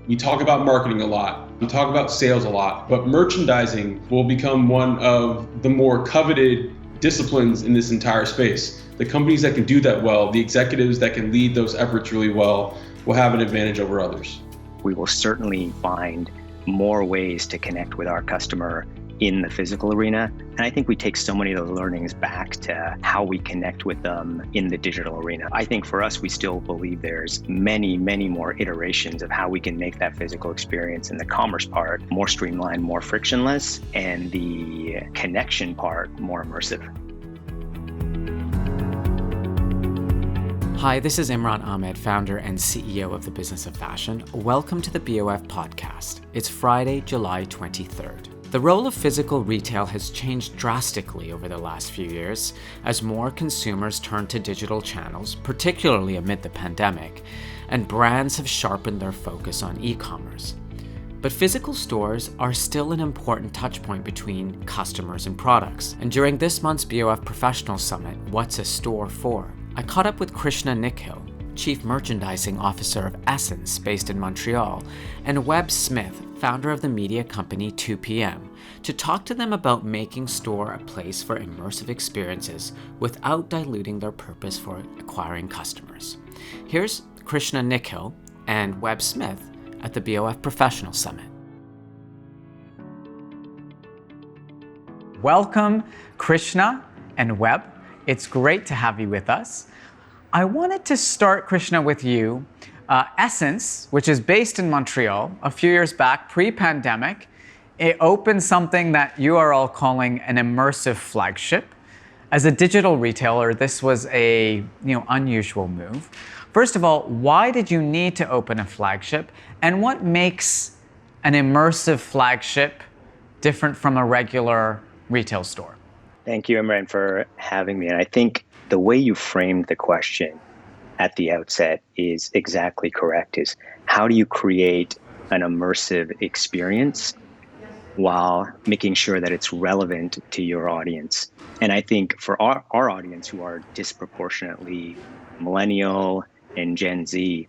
We talk about marketing a lot, we talk about sales a lot, but merchandising will become one of the more coveted disciplines in this entire space. The companies that can do that well, the executives that can lead those efforts really well, will have an advantage over others. We will certainly find more ways to connect with our customer in the physical arena. And I think we take so many of those learnings back to how we connect with them in the digital arena. I think for us, we still believe there's many, many more iterations of how we can make that physical experience in the commerce part more streamlined, more frictionless, and the connection part more immersive. Hi, this is Imran Amed, founder and CEO of the Business of Fashion. Welcome to the BoF podcast. It's Friday, July 23rd. The role of physical retail has changed drastically over the last few years as more consumers turn to digital channels, particularly amid the pandemic, and brands have sharpened their focus on e-commerce. But physical stores are still an important touchpoint between customers and products. And during this month's BoF Professional Summit, What's a Store For?, I caught up with Krishna Nikhil, Chief Merchandising Officer of Ssense, based in Montreal, and Web Smith, founder of the media company 2PM, to talk to them about making store a place for immersive experiences without diluting their purpose for acquiring customers. Here's Krishna Nikhil and Web Smith at the BoF Professional Summit. Welcome, Krishna and Web. It's great to have you with us. I wanted to start, Krishna, with you. Ssense, which is based in Montreal, a few years back, pre-pandemic, it opened something that you are all calling an immersive flagship. As a digital retailer, this was a unusual move. First of all, why did you need to open a flagship? And what makes an immersive flagship different from a regular retail store? Thank you, Imran, for having me. And I think the way you framed the question at the outset is exactly correct, is how do you create an immersive experience while making sure that it's relevant to your audience? And I think for our audience, who are disproportionately millennial and Gen Z,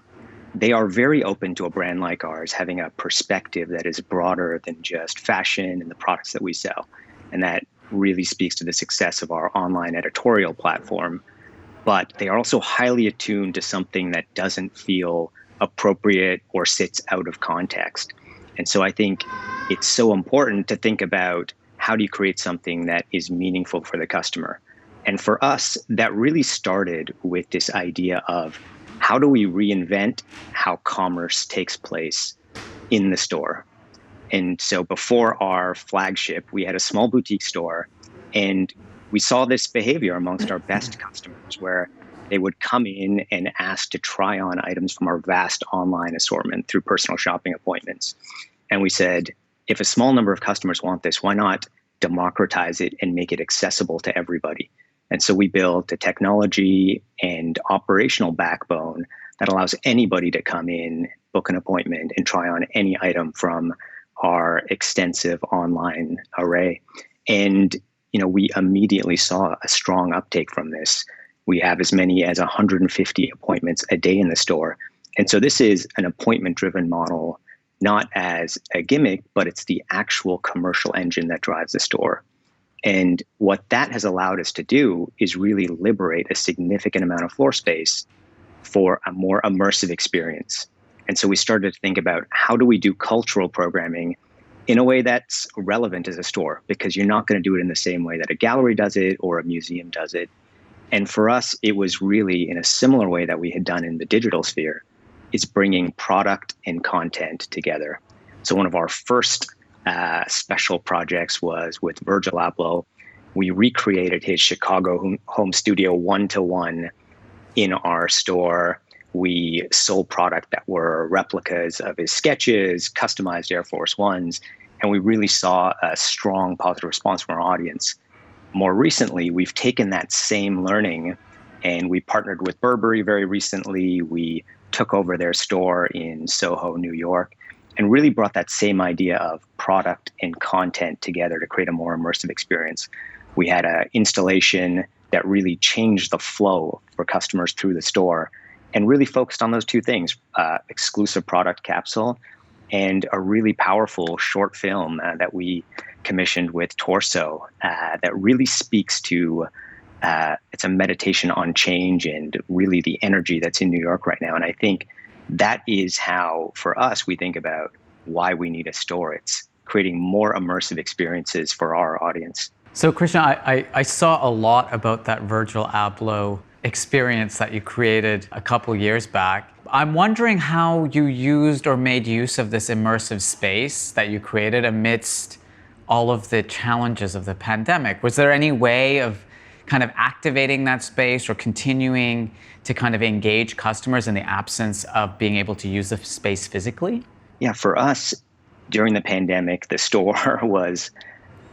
they are very open to a brand like ours having a perspective that is broader than just fashion and the products that we sell. And that really speaks to the success of our online editorial platform. But they are also highly attuned to something that doesn't feel appropriate or sits out of context. And so I think it's so important to think about how do you create something that is meaningful for the customer. And for us, that really started with this idea of how do we reinvent how commerce takes place in the store. And so before our flagship, we had a small boutique store, and we saw this behavior amongst our best customers where they would come in and ask to try on items from our vast online assortment through personal shopping appointments. And we said, if a small number of customers want this, why not democratize it and make it accessible to everybody? And so we built a technology and operational backbone that allows anybody to come in, book an appointment, and try on any item from our extensive online array. And we immediately saw a strong uptake from this. We have as many as 150 appointments a day in the store. And so this is an appointment-driven model, not as a gimmick, but it's the actual commercial engine that drives the store. And what that has allowed us to do is really liberate a significant amount of floor space for a more immersive experience. And so we started to think about how do we do cultural programming in a way that's relevant as a store, because you're not going to do it in the same way that a gallery does it or a museum does it. And for us, it was really in a similar way that we had done in the digital sphere, is bringing product and content together. So one of our first special projects was with Virgil Abloh. We recreated his Chicago home studio one-to-one in our store. We sold product that were replicas of his sketches, customized Air Force Ones, and we really saw a strong positive response from our audience. More recently, we've taken that same learning and we partnered with Burberry very recently. We took over their store in Soho, New York, and really brought that same idea of product and content together to create a more immersive experience. We had an installation that really changed the flow for customers through the store and really focused on those two things, exclusive product capsule and a really powerful short film that we commissioned with Torso that really speaks to it's a meditation on change and really the energy that's in New York right now. And I think that is how, for us, we think about why we need a store. It's creating more immersive experiences for our audience. So Krishna, I saw a lot about that Virgil Abloh experience that you created a couple years back. I'm wondering how you used or made use of this immersive space that you created amidst all of the challenges of the pandemic. Was there any way of kind of activating that space or continuing to kind of engage customers in the absence of being able to use the space physically? Yeah, for us, during the pandemic, the store was,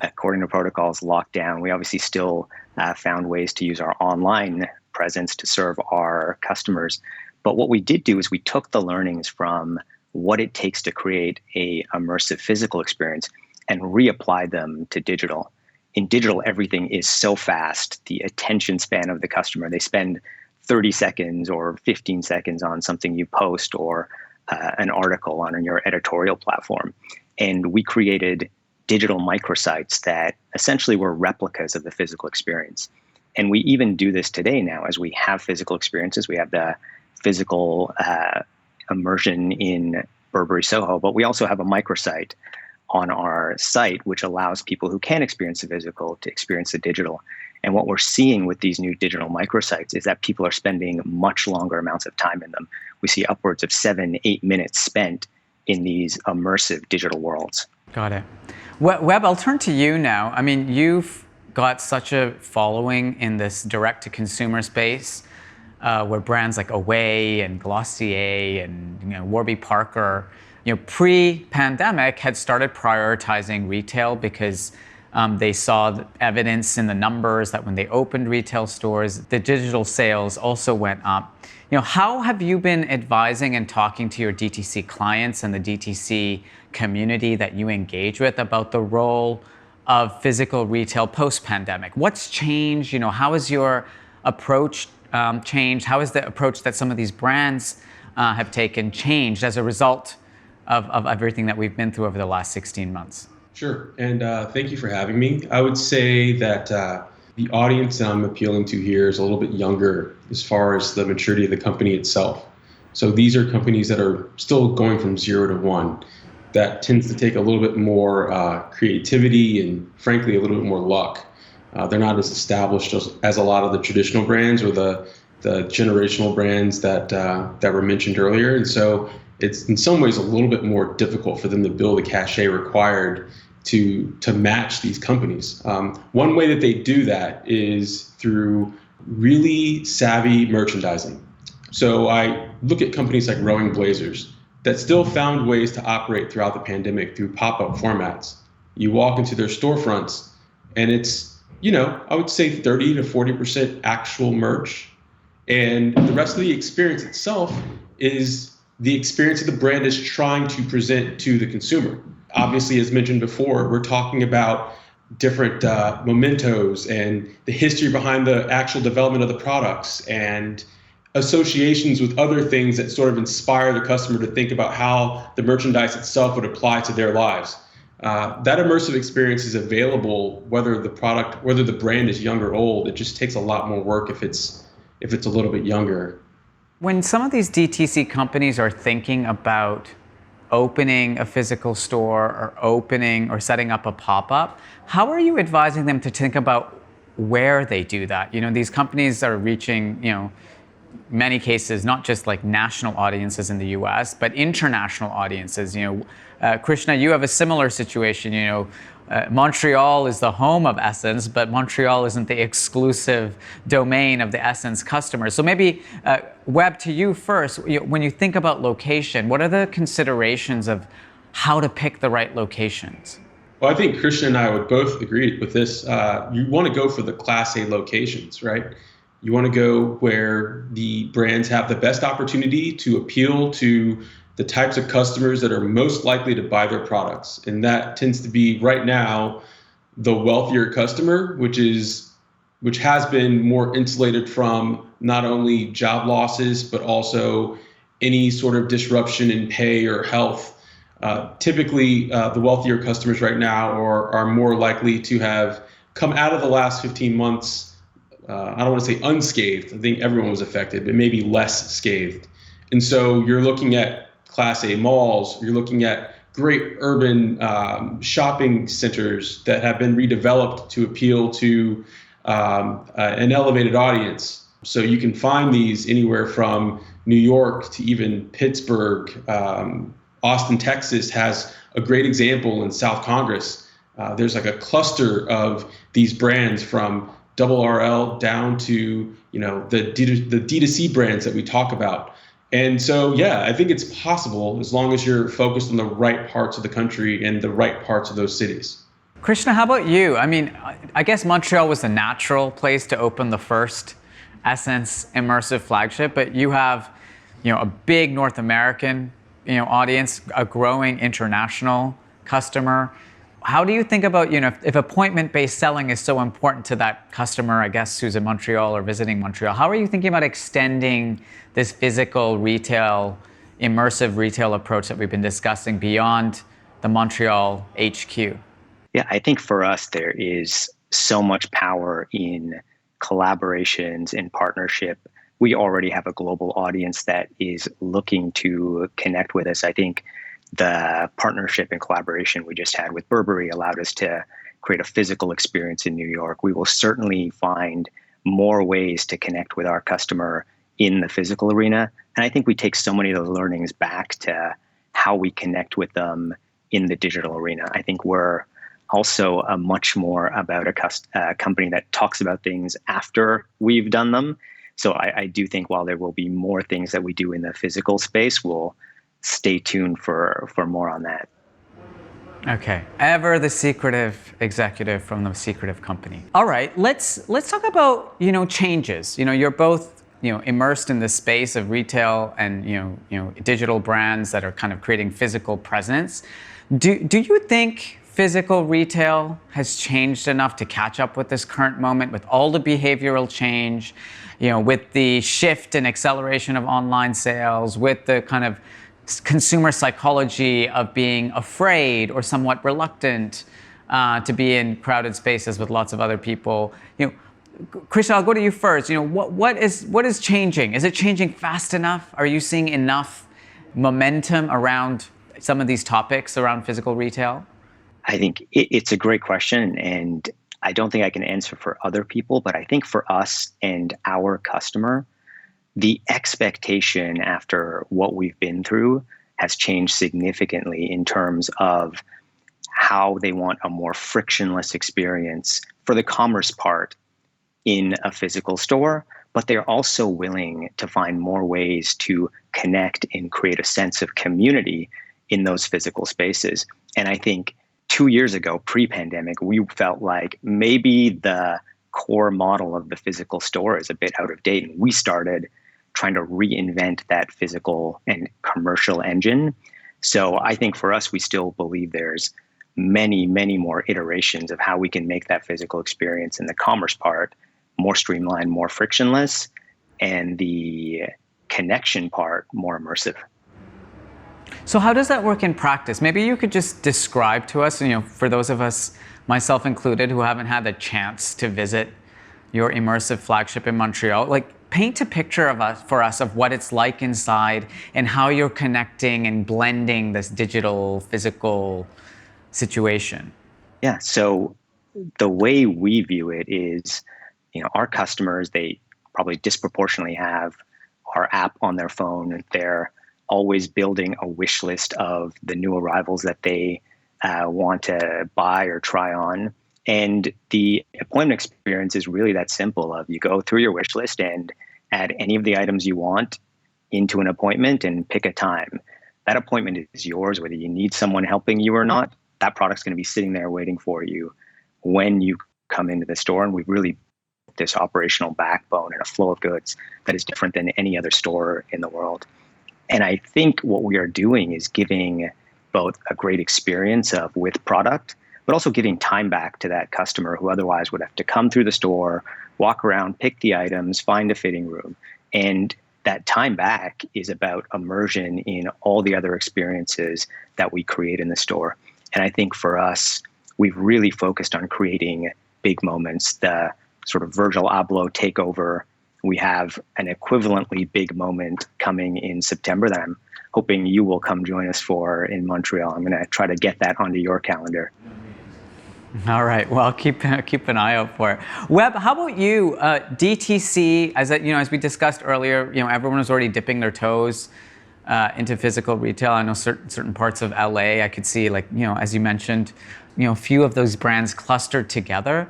according to protocols, locked down. We obviously still found ways to use our online presence to serve our customers. But what we did do is we took the learnings from what it takes to create a immersive physical experience and reapplied them to digital. In digital, everything is so fast. The attention span of the customer, they spend 30 seconds or 15 seconds on something you post or an article on your editorial platform. And we created digital microsites that essentially were replicas of the physical experience. And we even do this today now as we have physical experiences. We have the physical immersion in Burberry Soho, but we also have a microsite on our site, which allows people who can't experience the physical to experience the digital. And what we're seeing with these new digital microsites is that people are spending much longer amounts of time in them. We see upwards of 7-8 minutes spent in these immersive digital worlds. Got it. Web, I'll turn to you now. I mean, you've got such a following in this direct-to-consumer space where brands like Away and Glossier and Warby Parker, pre-pandemic had started prioritizing retail because they saw the evidence in the numbers that when they opened retail stores, the digital sales also went up. How have you been advising and talking to your DTC clients and the DTC community that you engage with about the role of physical retail post-pandemic? What's changed? How has your approach changed? How has the approach that some of these brands have taken changed as a result of everything that we've been through over the last 16 months? Sure. And thank you for having me. I would say that the audience that I'm appealing to here is a little bit younger as far as the maturity of the company itself. So these are companies that are still going from 0 to 1. That tends to take a little bit more creativity and, frankly, a little bit more luck. They're not as established as a lot of the traditional brands or the generational brands that were mentioned earlier. And so it's in some ways a little bit more difficult for them to build the cachet required to match these companies. One way that they do that is through really savvy merchandising. So I look at companies like Rowing Blazers that still found ways to operate throughout the pandemic through pop-up formats. You walk into their storefronts and it's, I would say 30 to 40% actual merch. And the rest of the experience itself is the experience that the brand is trying to present to the consumer. Obviously, as mentioned before, we're talking about different mementos and the history behind the actual development of the products and associations with other things that sort of inspire the customer to think about how the merchandise itself would apply to their lives. That immersive experience is available whether the brand is young or old. It just takes a lot more work if it's a little bit younger. When some of these DTC companies are thinking about opening a physical store or opening or setting up a pop-up, how are you advising them to think about where they do that? These companies are reaching, many cases, not just like national audiences in the US, but international audiences. Krishna, you have a similar situation. Montreal is the home of Ssense, but Montreal isn't the exclusive domain of the Ssense customers. So maybe, Web, to you first, when you think about location, what are the considerations of how to pick the right locations? Well, I think Krishna and I would both agree with this. You want to go for the Class A locations, right? You want to go where the brands have the best opportunity to appeal to the types of customers that are most likely to buy their products. And that tends to be right now the wealthier customer, which has been more insulated from not only job losses, but also any sort of disruption in pay or health Typically, the wealthier customers right now are more likely to have come out of the last 15 months, I don't want to say unscathed. I think everyone was affected, but maybe less scathed. And so you're looking at Class A malls, you're looking at great urban shopping centers that have been redeveloped to appeal to an elevated audience. So you can find these anywhere from New York to even Pittsburgh. Austin, Texas has a great example in South Congress. There's like a cluster of these brands from Double RL down to the D2C brands that we talk about. And so, yeah, I think it's possible as long as you're focused on the right parts of the country and the right parts of those cities. Krishna, how about you? I mean, I guess Montreal was the natural place to open the first Ssense immersive flagship, but you have, a big North American, audience, a growing international customer. How do you think about, if appointment-based selling is so important to that customer, I guess, who's in Montreal or visiting Montreal, how are you thinking about extending this physical retail, immersive retail approach that we've been discussing beyond the Montreal HQ? Yeah, I think for us, there is so much power in collaborations, in partnership. We already have a global audience that is looking to connect with us. I think the partnership and collaboration we just had with Burberry allowed us to create a physical experience in New York. We will certainly find more ways to connect with our customer in the physical arena. And I think we take so many of those learnings back to how we connect with them in the digital arena. I think we're also much more about a company that talks about things after we've done them. So I do think while there will be more things that we do in the physical space, we'll stay tuned for more on that. Okay. Ever the secretive executive from the secretive company. All right. Let's talk about, changes. You're both, immersed in the space of retail and, digital brands that are kind of creating physical presence. Do you think physical retail has changed enough to catch up with this current moment, with all the behavioral change, with the shift and acceleration of online sales, with the kind of consumer psychology of being afraid or somewhat reluctant to be in crowded spaces with lots of other people? Krishna, I'll go to you first. What is changing? Is it changing fast enough? Are you seeing enough momentum around some of these topics around physical retail? I think it's a great question, and I don't think I can answer for other people, but I think for us and our customer, the expectation after what we've been through has changed significantly in terms of how they want a more frictionless experience for the commerce part in a physical store, but they're also willing to find more ways to connect and create a sense of community in those physical spaces. And I think 2 years ago, pre-pandemic, we felt like maybe the core model of the physical store is a bit out of date. And we started trying to reinvent that physical and commercial engine. So I think for us, we still believe there's many, many more iterations of how we can make that physical experience in the commerce part more streamlined, more frictionless, and the connection part more immersive. So how does that work in practice? Maybe you could just describe to us, for those of us, myself included, who haven't had the chance to visit your immersive flagship in Montreal, paint a picture for us of what it's like inside and how you're connecting and blending this digital physical situation. Yeah, so the way we view it is, our customers, they probably disproportionately have our app on their phone. They're always building a wish list of the new arrivals that they want to buy or try on. And the appointment experience is really that simple of you go through your wish list and add any of the items you want into an appointment and pick a time. That appointment is yours, whether you need someone helping you or not. That product's going to be sitting there waiting for you when you come into the store. And we've really built this operational backbone and a flow of goods that is different than any other store in the world. And I think what we are doing is giving both a great experience with product, but also giving time back to that customer who otherwise would have to come through the store, walk around, pick the items, find a fitting room. And that time back is about immersion in all the other experiences that we create in the store. And I think for us, we've really focused on creating big moments. The sort of Virgil Abloh takeover, we have an equivalently big moment coming in September that I'm hoping you will come join us for in Montreal. I'm going to try to get that onto your calendar. All right. Well, keep an eye out for it. Web, how about you? DTC, as we discussed earlier, everyone was already dipping their toes into physical retail. I know certain parts of LA, I could see, as you mentioned, a few of those brands clustered together.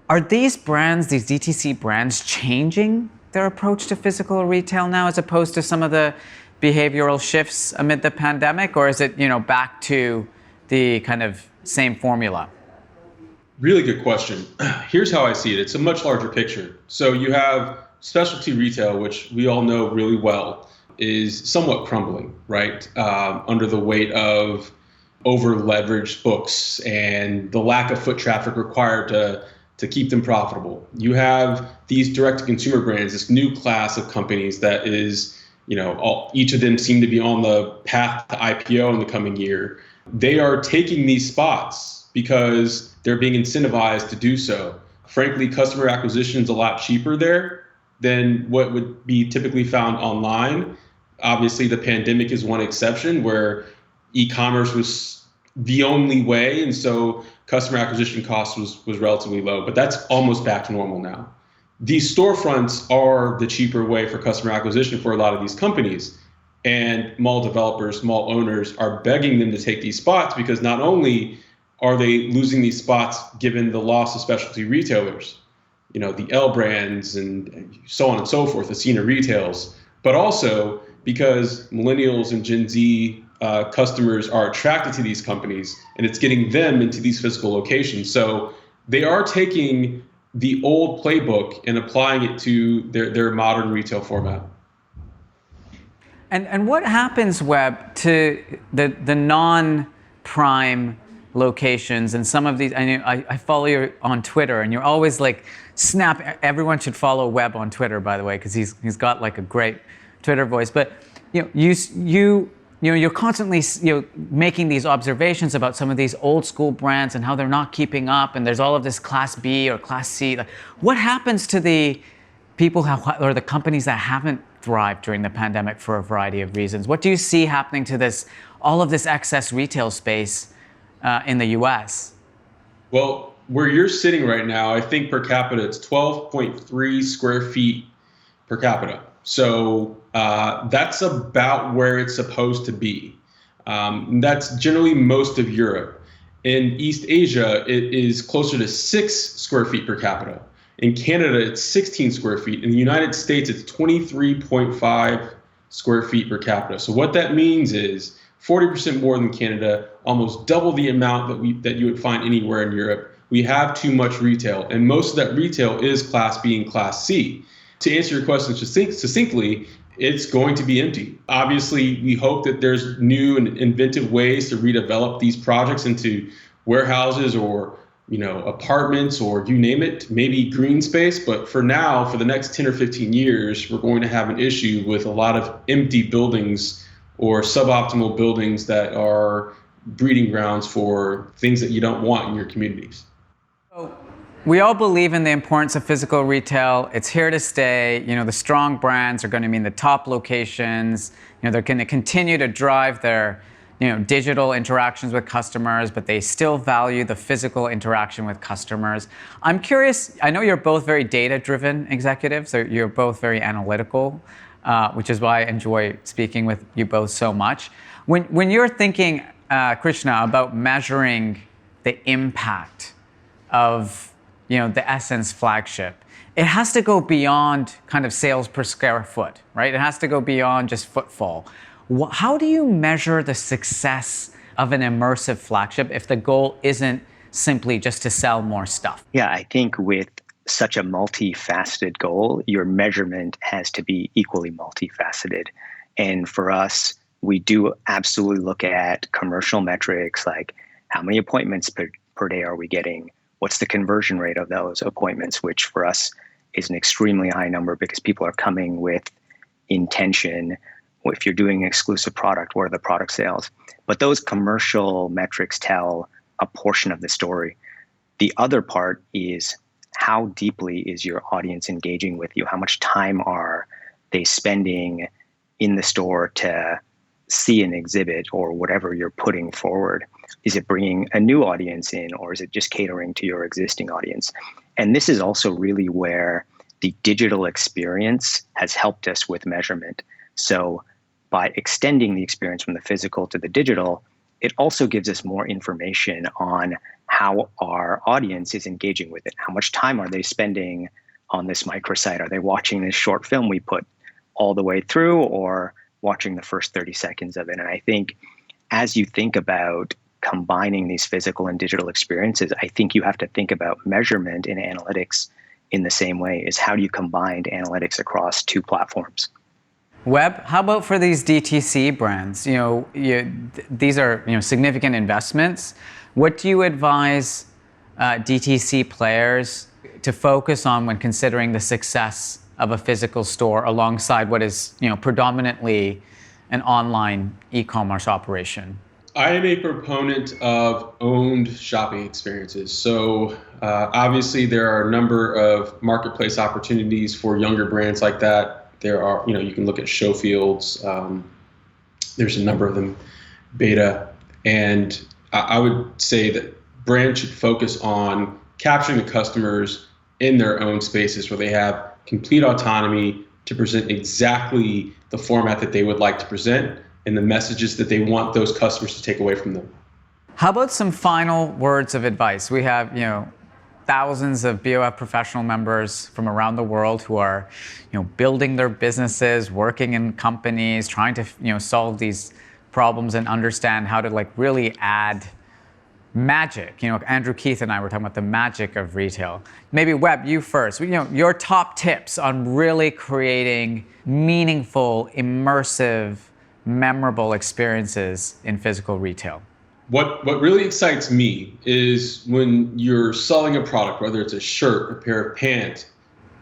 Are these brands, these DTC brands, changing their approach to physical retail now, as opposed to some of the behavioral shifts amid the pandemic, or is it, back to the kind of same formula? Really good question. Here's how I see it. It's a much larger picture. So you have specialty retail, which we all know really well is somewhat crumbling, right? Under the weight of over-leveraged books and the lack of foot traffic required to keep them profitable. You have these direct-to-consumer brands, this new class of companies that is, each of them seem to be on the path to IPO in the coming year. They are taking these spots because they're being incentivized to do so. Frankly, customer acquisition is a lot cheaper there than what would be typically found online. Obviously, the pandemic is one exception where e-commerce was the only way, and so customer acquisition cost was relatively low, but that's almost back to normal now. These storefronts are the cheaper way for customer acquisition for a lot of these companies. And mall developers, mall owners are begging them to take these spots because not only are they losing these spots given the loss of specialty retailers, the L brands and so on and so forth, the Cena retails, but also because millennials and Gen Z customers are attracted to these companies and it's getting them into these physical locations. So they are taking the old playbook and applying it to their modern retail format. And what happens, Web, to the non-prime locations and some of these? I follow you on Twitter, and you're always snap. Everyone should follow Web on Twitter, by the way, because he's got a great Twitter voice. But you're constantly making these observations about some of these old school brands and how they're not keeping up, and there's all of this Class B or Class C. What happens to the people or the companies that haven't thrived during the pandemic for a variety of reasons? What do you see happening to all of this excess retail space in the US? Well, where you're sitting right now, I think per capita, it's 12.3 square feet per capita. So that's about where it's supposed to be. That's generally most of Europe. In East Asia, it is closer to 6 square feet per capita. In Canada, it's 16 square feet. In the United States, it's 23.5 square feet per capita. So what that means is 40% more than Canada, almost double the amount that you would find anywhere in Europe. We have too much retail, and most of that retail is Class B and Class C. To answer your question succinctly, it's going to be empty. Obviously, we hope that there's new and inventive ways to redevelop these projects into warehouses or apartments or you name it, maybe green space. But for now, for the next 10 or 15 years, we're going to have an issue with a lot of empty buildings or suboptimal buildings that are breeding grounds for things that you don't want in your communities. So we all believe in the importance of physical retail. It's here to stay. The strong brands are going to be in the top locations. They're going to continue to drive their digital interactions with customers, but they still value the physical interaction with customers. I'm curious, I know you're both very data-driven executives, so you're both very analytical, which is why I enjoy speaking with you both so much. When you're thinking, Krishna, about measuring the impact of the Ssense flagship, it has to go beyond kind of sales per square foot, right? It has to go beyond just footfall. How do you measure the success of an immersive flagship if the goal isn't simply just to sell more stuff? Yeah, I think with such a multifaceted goal, your measurement has to be equally multifaceted. And for us, we do absolutely look at commercial metrics like how many appointments per day are we getting? What's the conversion rate of those appointments, which for us is an extremely high number because people are coming with intention? If you're doing exclusive product, what are the product sales? But those commercial metrics tell a portion of the story. The other part is how deeply is your audience engaging with you? How much time are they spending in the store to see an exhibit or whatever you're putting forward? Is it bringing a new audience in, or is it just catering to your existing audience? And this is also really where the digital experience has helped us with measurement. So by extending the experience from the physical to the digital, it also gives us more information on how our audience is engaging with it. How much time are they spending on this microsite? Are they watching this short film we put all the way through, or watching the first 30 seconds of it? And I think as you think about combining these physical and digital experiences, I think you have to think about measurement and analytics in the same way. Is how do you combine analytics across two platforms? Web, how about for these DTC brands? These are significant investments. What do you advise DTC players to focus on when considering the success of a physical store alongside what is predominantly an online e-commerce operation? I am a proponent of owned shopping experiences. So obviously there are a number of marketplace opportunities for younger brands like that. There are, you can look at Showfields. There's a number of them, Beta. And I would say that brands should focus on capturing the customers in their own spaces where they have complete autonomy to present exactly the format that they would like to present and the messages that they want those customers to take away from them. How about some final words of advice? We have, thousands of BoF professional members from around the world who are, building their businesses, working in companies, trying to, solve these problems and understand how to really add magic. Andrew Keith and I were talking about the magic of retail. Maybe Web, you first. Your top tips on really creating meaningful, immersive, memorable experiences in physical retail. What really excites me is when you're selling a product, whether it's a shirt, a pair of pants,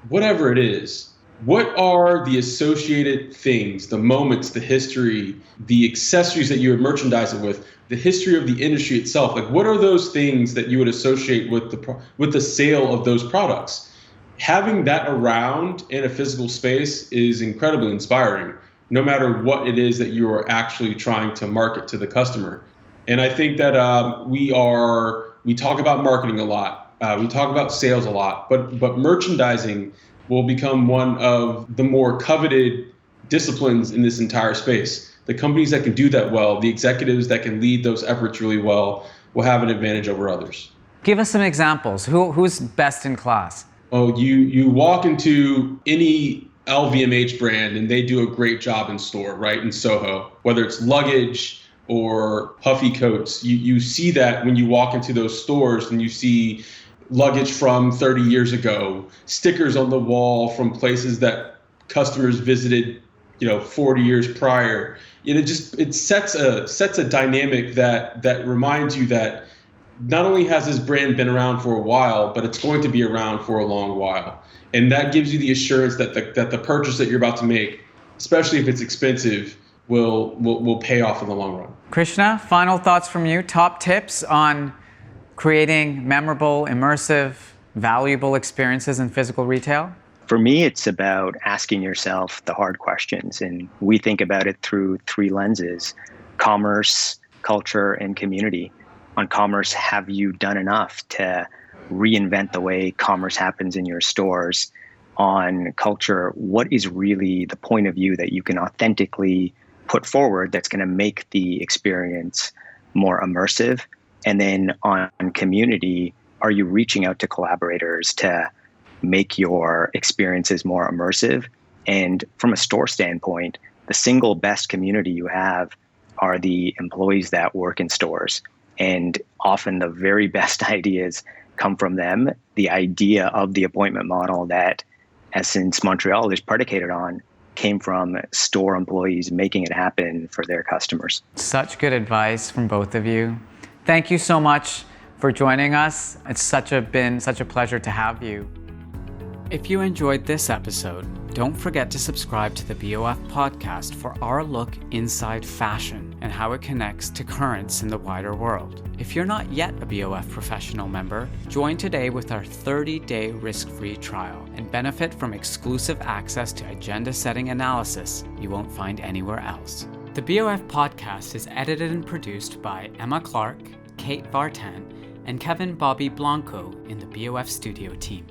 whatever it is, what are the associated things, the moments, the history, the accessories that you would merchandise it with, the history of the industry itself? What are those things that you would associate with the sale of those products? Having that around in a physical space is incredibly inspiring, no matter what it is that you are actually trying to market to the customer. And I think that we talk about marketing a lot, we talk about sales a lot, but merchandising will become one of the more coveted disciplines in this entire space. The companies that can do that well, the executives that can lead those efforts really well, will have an advantage over others. Give us some examples. Who's best in class? Oh, you walk into any LVMH brand and they do a great job in store, right, in Soho, whether it's luggage or puffy coats. You see that when you walk into those stores and you see luggage from 30 years ago, stickers on the wall from places that customers visited, 40 years prior. It sets a dynamic that reminds you that not only has this brand been around for a while, but it's going to be around for a long while. And that gives you the assurance that the purchase that you're about to make, especially if it's expensive, will pay off in the long run. Krishna, final thoughts from you. Top tips on creating memorable, immersive, valuable experiences in physical retail? For me, it's about asking yourself the hard questions. And we think about it through three lenses: commerce, culture, and community. On commerce, have you done enough to reinvent the way commerce happens in your stores? On culture, what is really the point of view that you can authentically put forward that's going to make the experience more immersive? And then on community, are you reaching out to collaborators to make your experiences more immersive? And from a store standpoint, the single best community you have are the employees that work in stores. And often the very best ideas come from them. The idea of the appointment model that Ssense Montreal is predicated on came from store employees making it happen for their customers. Such good advice from both of you. Thank you so much for joining us. It's been such a pleasure to have you. If you enjoyed this episode, don't forget to subscribe to the BoF podcast for our look inside fashion and how it connects to currents in the wider world. If you're not yet a BoF professional member, join today with our 30-day risk-free trial and benefit from exclusive access to agenda-setting analysis you won't find anywhere else. The BoF podcast is edited and produced by Emma Clark, Kate Vartan, and Kevin Bobby Blanco in the BoF studio team.